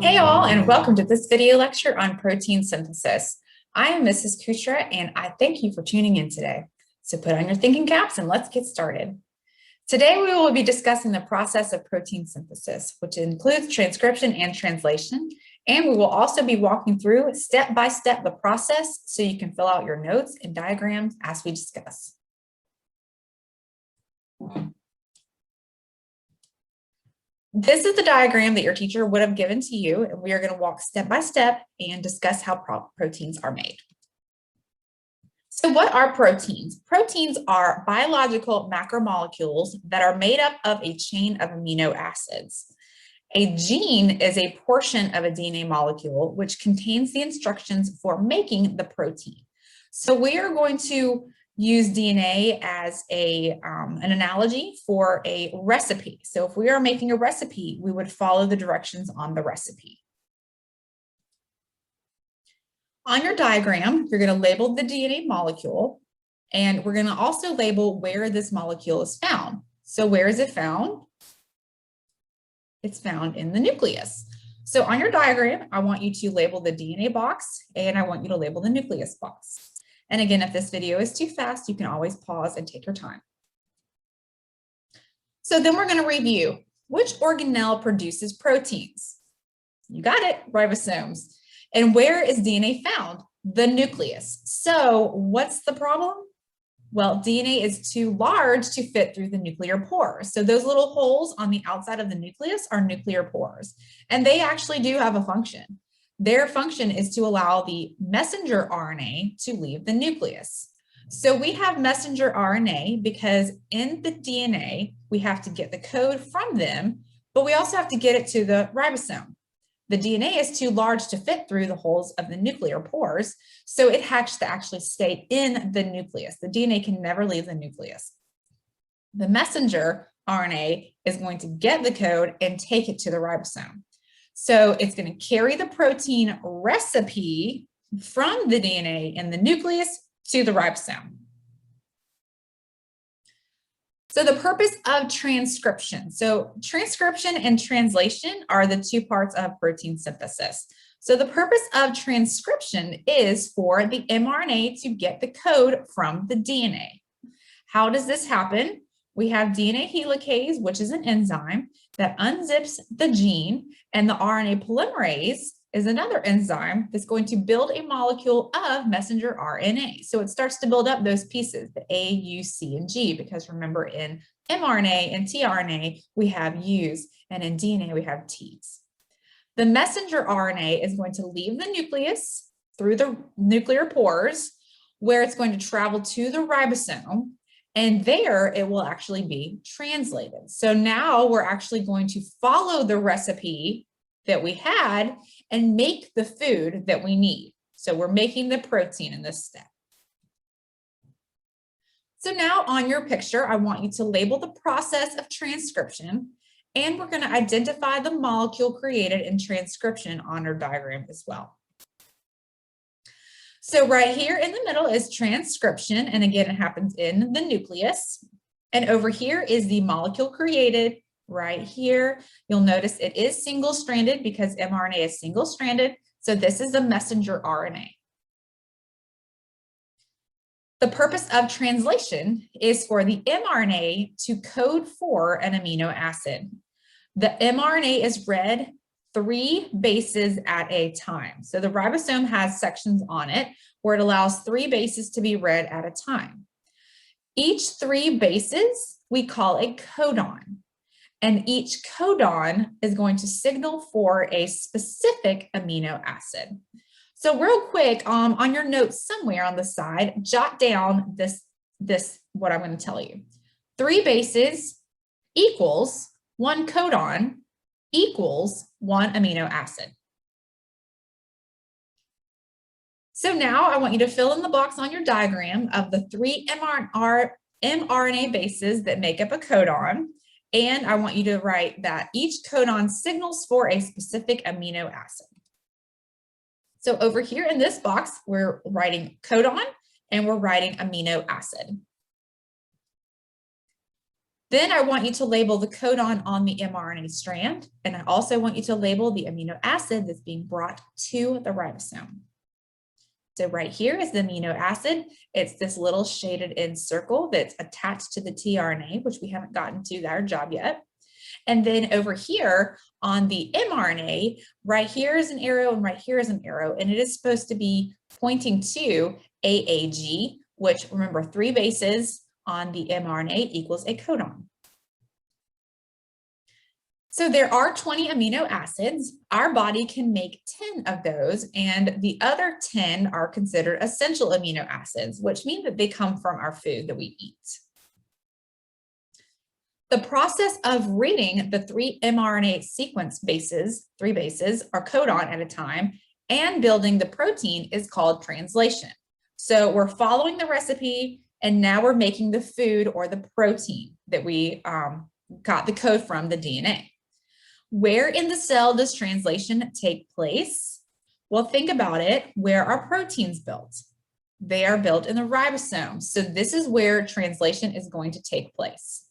Hey all, and welcome to this video lecture on protein synthesis. I am Mrs. Kuchra, and I thank you for tuning in today. So put on your thinking caps and let's get started. Today we will be discussing the process of protein synthesis, which includes transcription and translation, and we will also be walking through step by step the process so you can fill out your notes and diagrams as we discuss. This is the diagram that your teacher would have given to you, and we are going to walk step by step and discuss how proteins are made. So what are proteins? Proteins are biological macromolecules that are made up of a chain of amino acids. A gene is a portion of a DNA molecule which contains the instructions for making the protein. So we are going to use DNA as an analogy for a recipe. So if we are making a recipe, we would follow the directions on the recipe. On your diagram, you're going to label the DNA molecule, and we're going to also label where this molecule is found. So where is it found? It's found in the nucleus. So on your diagram, I want you to label the DNA box, and I want you to label the nucleus box. And again, if this video is too fast, you can always pause and take your time. So then we're going to review which organelle produces proteins. You got it, ribosomes. And where is DNA found? The nucleus. So what's the problem? Well, DNA is too large to fit through the nuclear pores. So those little holes on the outside of the nucleus are nuclear pores, and they actually do have a function. Their function is to allow the messenger RNA to leave the nucleus. So we have messenger RNA because in the DNA, we have to get the code from them, but we also have to get it to the ribosome. The DNA is too large to fit through the holes of the nuclear pores, so it has to actually stay in the nucleus. The DNA can never leave the nucleus. The messenger RNA is going to get the code and take it to the ribosome. So it's going to carry the protein recipe from the DNA in the nucleus to the ribosome. So the purpose of transcription. So transcription and translation are the two parts of protein synthesis. So the purpose of transcription is for the mRNA to get the code from the DNA. How does this happen? We have DNA helicase, which is an enzyme that unzips the gene, and the RNA polymerase is another enzyme that's going to build a molecule of messenger RNA. So it starts to build up those pieces, the A, U, C, and G, because remember in mRNA and tRNA, we have U's, and in DNA, we have T's. The messenger RNA is going to leave the nucleus through the nuclear pores, where it's going to travel to the ribosome, and there it will actually be translated. So now we're actually going to follow the recipe that we had and make the food that we need. So we're making the protein in this step. So now on your picture, I want you to label the process of transcription, and we're going to identify the molecule created in transcription on our diagram as well. So right here in the middle is transcription, and again, it happens in the nucleus. And over here is the molecule created. Right here, you'll notice it is single-stranded because mRNA is single-stranded. So this is the messenger RNA. The purpose of translation is for the mRNA to code for an amino acid. The mRNA is read 3 bases at a time. So the ribosome has sections on it where it allows 3 bases to be read at a time. Each 3 bases we call a codon, and each codon is going to signal for a specific amino acid. So real quick, on your notes somewhere on the side, jot down this what I'm going to tell you. 3 bases equals 1 codon equals 1 amino acid. So now I want you to fill in the box on your diagram of the 3 mRNA bases that make up a codon, and I want you to write that each codon signals for a specific amino acid. So over here in this box, we're writing codon and we're writing amino acid. Then I want you to label the codon on the mRNA strand, and I also want you to label the amino acid that's being brought to the ribosome. So right here is the amino acid. It's this little shaded in circle that's attached to the tRNA, which we haven't gotten to our job yet. And then over here on the mRNA, right here is an arrow and right here is an arrow, and it is supposed to be pointing to AAG, which remember 3 bases on the mRNA equals a codon. So there are 20 amino acids. Our body can make 10 of those, and the other 10 are considered essential amino acids, which means that they come from our food that we eat. The process of reading the 3 mRNA sequence bases, 3 bases, or codon at a time, and building the protein is called translation. So we're following the recipe, and now we're making the food or the protein that we got the code from the DNA. Where in the cell does translation take place? Well, think about it. Where are proteins built? They are built in the ribosome. So this is where translation is going to take place.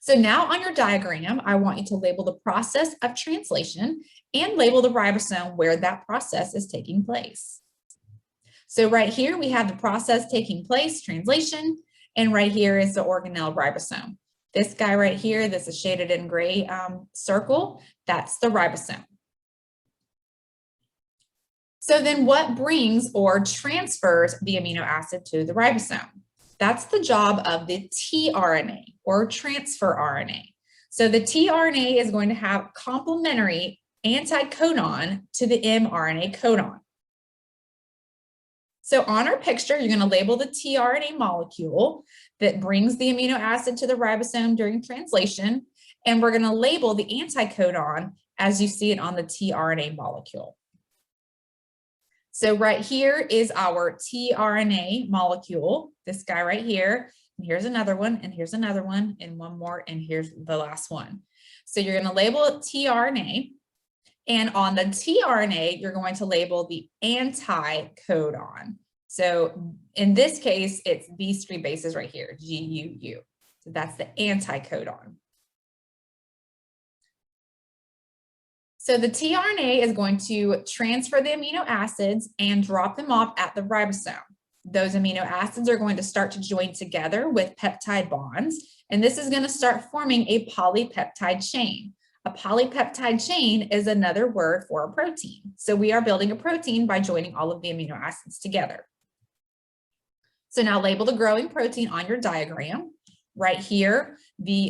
So now on your diagram, I want you to label the process of translation and label the ribosome where that process is taking place. So right here, we have the process taking place, translation, and right here is the organelle ribosome. This guy right here, this is shaded in gray circle, that's the ribosome. So then what brings or transfers the amino acid to the ribosome? That's the job of the tRNA or transfer RNA. So the tRNA is going to have complementary anticodon to the mRNA codon. So on our picture, you're going to label the tRNA molecule that brings the amino acid to the ribosome during translation, and we're going to label the anticodon as you see it on the tRNA molecule. So right here is our tRNA molecule, this guy right here, and here's another one, and here's another one, and one more, and here's the last one. So you're going to label it tRNA, and on the tRNA, you're going to label the anticodon. So in this case, it's these 3 bases right here, GUU. So that's the anticodon. So the tRNA is going to transfer the amino acids and drop them off at the ribosome. Those amino acids are going to start to join together with peptide bonds, and this is going to start forming a polypeptide chain. A polypeptide chain is another word for a protein. So we are building a protein by joining all of the amino acids together. So now label the growing protein on your diagram. Right here,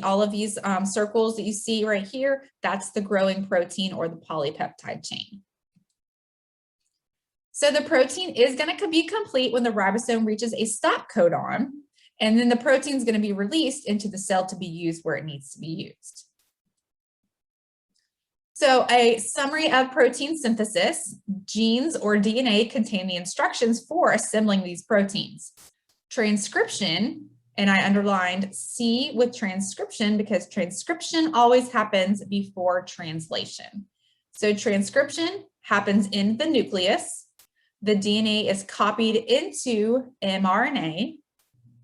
all of these circles that you see right here, that's the growing protein or the polypeptide chain. So the protein is going to be complete when the ribosome reaches a stop codon, and then the protein is going to be released into the cell to be used where it needs to be used. So a summary of protein synthesis: genes or DNA contain the instructions for assembling these proteins. Transcription, and I underlined C with transcription because transcription always happens before translation. So transcription happens in the nucleus. The DNA is copied into mRNA.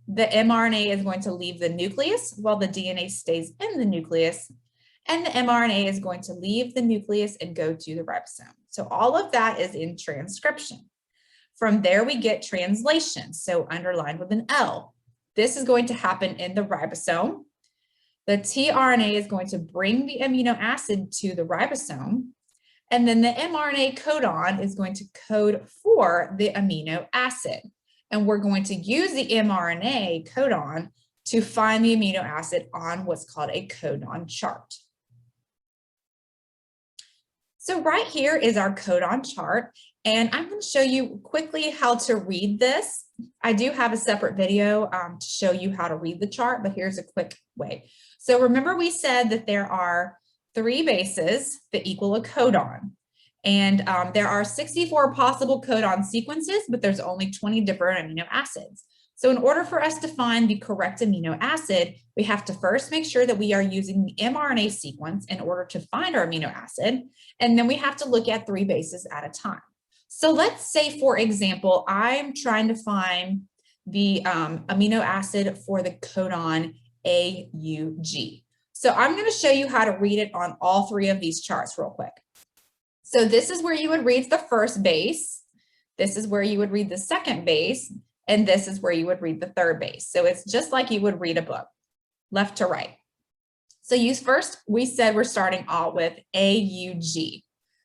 The mRNA is going to leave the nucleus while the DNA stays in the nucleus. And the mRNA is going to leave the nucleus and go to the ribosome. So all of that is in transcription. From there, we get translation, so underlined with an L. This is going to happen in the ribosome. The tRNA is going to bring the amino acid to the ribosome, and then the mRNA codon is going to code for the amino acid. And we're going to use the mRNA codon to find the amino acid on what's called a codon chart. So right here is our codon chart, and I'm going to show you quickly how to read this. I do have a separate video to show you how to read the chart, but here's a quick way. So remember we said that there are 3 bases that equal a codon, and there are 64 possible codon sequences, but there's only 20 different amino acids. So in order for us to find the correct amino acid, we have to first make sure that we are using the mRNA sequence in order to find our amino acid, and then we have to look at 3 bases at a time. So let's say, for example, I'm trying to find the amino acid for the codon AUG. So I'm going to show you how to read it on all three of these charts real quick. So this is where you would read the first base. This is where you would read the second base. And this is where you would read the third base. So it's just like you would read a book, left to right. So we said we're starting all with AUG.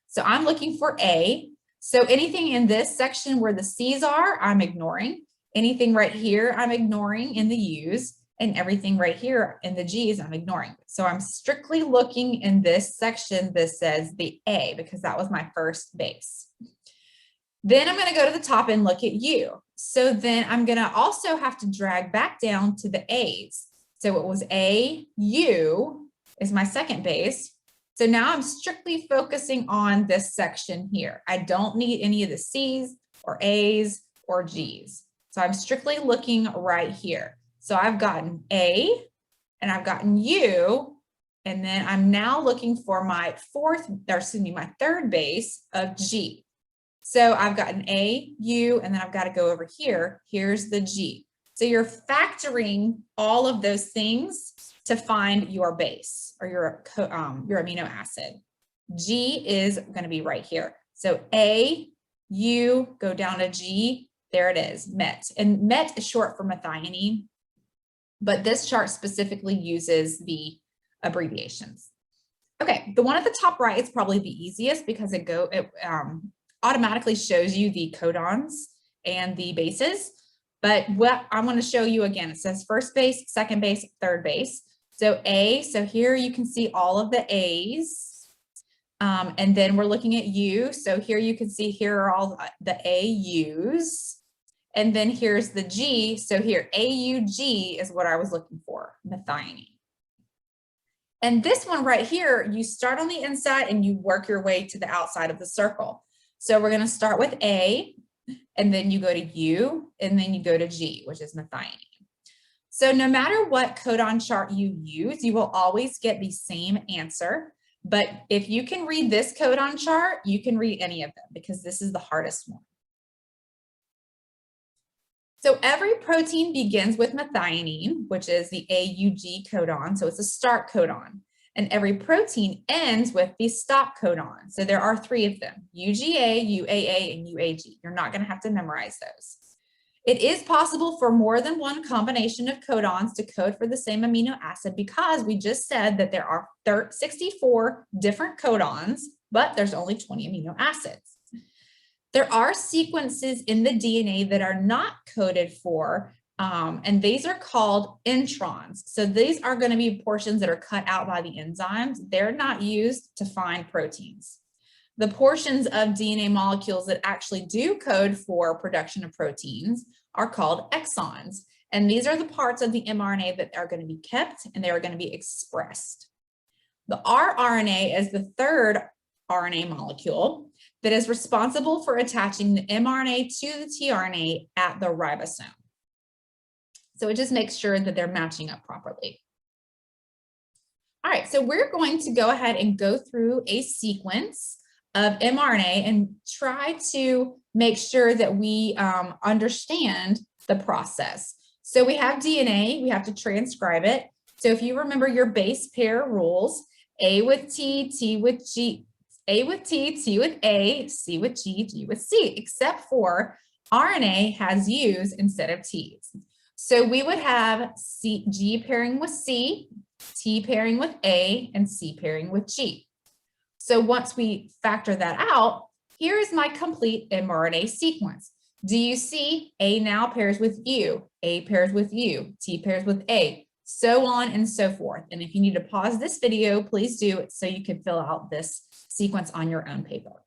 So I'm looking for A. So anything in this section where the C's are, I'm ignoring. Anything right here, I'm ignoring in the U's. And everything right here in the G's, I'm ignoring. So I'm strictly looking in this section that says the A, because that was my first base. Then I'm going to go to the top and look at U. So then I'm going to also have to drag back down to the A's. So it was A, U is my second base. So now I'm strictly focusing on this section here. I don't need any of the C's or A's or G's. So I'm strictly looking right here. So I've gotten A and I've gotten U, and then I'm now looking for my my third base of G. So I've got an A, U, and then I've got to go over here. Here's the G. So you're factoring all of those things to find your base or your amino acid. G is going to be right here. So A, U, go down to G. There it is, MET. And MET is short for methionine, but this chart specifically uses the abbreviations. Okay, the one at the top right is probably the easiest because it automatically shows you the codons and the bases. But what I'm going to show you again, it says first base, second base, third base. So A, so here you can see all of the A's. And then we're looking at U. So here you can see here are all the AUs. And then here's the G. So here, AUG is what I was looking for, methionine. And this one right here, you start on the inside and you work your way to the outside of the circle. So we're going to start with A, and then you go to U, and then you go to G, which is methionine. So no matter what codon chart you use, you will always get the same answer. But if you can read this codon chart, you can read any of them because this is the hardest one. So every protein begins with methionine, which is the AUG codon. So it's a start codon. And every protein ends with the stop codon. So there are three of them, UGA, UAA, and UAG. You're not going to have to memorize those. It is possible for more than one combination of codons to code for the same amino acid because we just said that there are 64 different codons, but there's only 20 amino acids. There are sequences in the DNA that are not coded for, and these are called introns. So these are going to be portions that are cut out by the enzymes. They're not used to find proteins. The portions of DNA molecules that actually do code for production of proteins are called exons. And these are the parts of the mRNA that are going to be kept and they are going to be expressed. The rRNA is the third RNA molecule that is responsible for attaching the mRNA to the tRNA at the ribosome. So it just makes sure that they're matching up properly. All right, so we're going to go ahead and go through a sequence of mRNA and try to make sure that we understand the process. So we have DNA, we have to transcribe it. So if you remember your base pair rules, A with T, T with G, A with T, T with A, C with G, G with C, except for RNA has U's instead of T's. So we would have G pairing with C, T pairing with A, and C pairing with G. So once we factor that out, here is my complete mRNA sequence. Do you see A now pairs with U, A pairs with U, T pairs with A, so on and so forth. And if you need to pause this video, please do it so you can fill out this sequence on your own paper.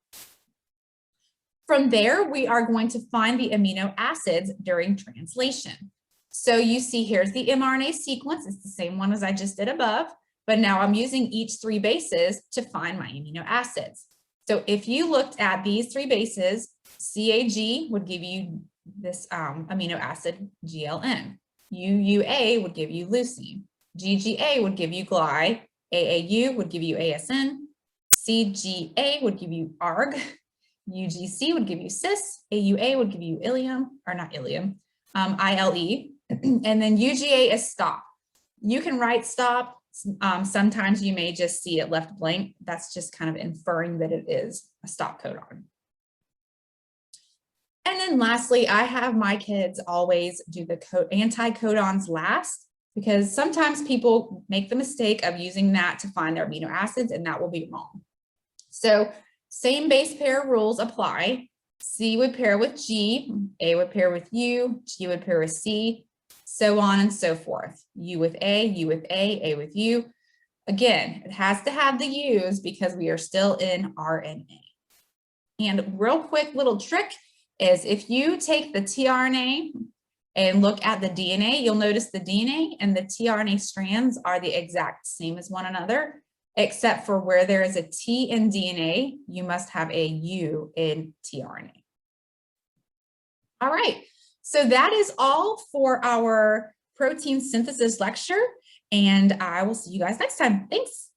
From there, we are going to find the amino acids during translation. So you see here's the mRNA sequence. It's the same one as I just did above, but now I'm using each three bases to find my amino acids. So if you looked at these three bases, CAG would give you this amino acid GLN. UUA would give you leucine. GGA would give you gly. AAU would give you ASN. CGA would give you ARG. UGC would give you cis. AUA would give you ileum, or not ileum, ILE. And then UGA is stop. You can write stop. Sometimes you may just see it left blank. That's just kind of inferring that it is a stop codon. And then lastly, I have my kids always do the anti-codons last, because sometimes people make the mistake of using that to find their amino acids, and that will be wrong. So same base pair rules apply. C would pair with G, A would pair with U, G would pair with C, so on and so forth. U with A, U with A with U. Again, it has to have the U's because we are still in RNA. And real quick little trick is if you take the tRNA and look at the DNA, you'll notice the DNA and the tRNA strands are the exact same as one another, except for where there is a T in DNA, you must have a U in tRNA. All right, so that is all for our protein synthesis lecture, and I will see you guys next time. Thanks.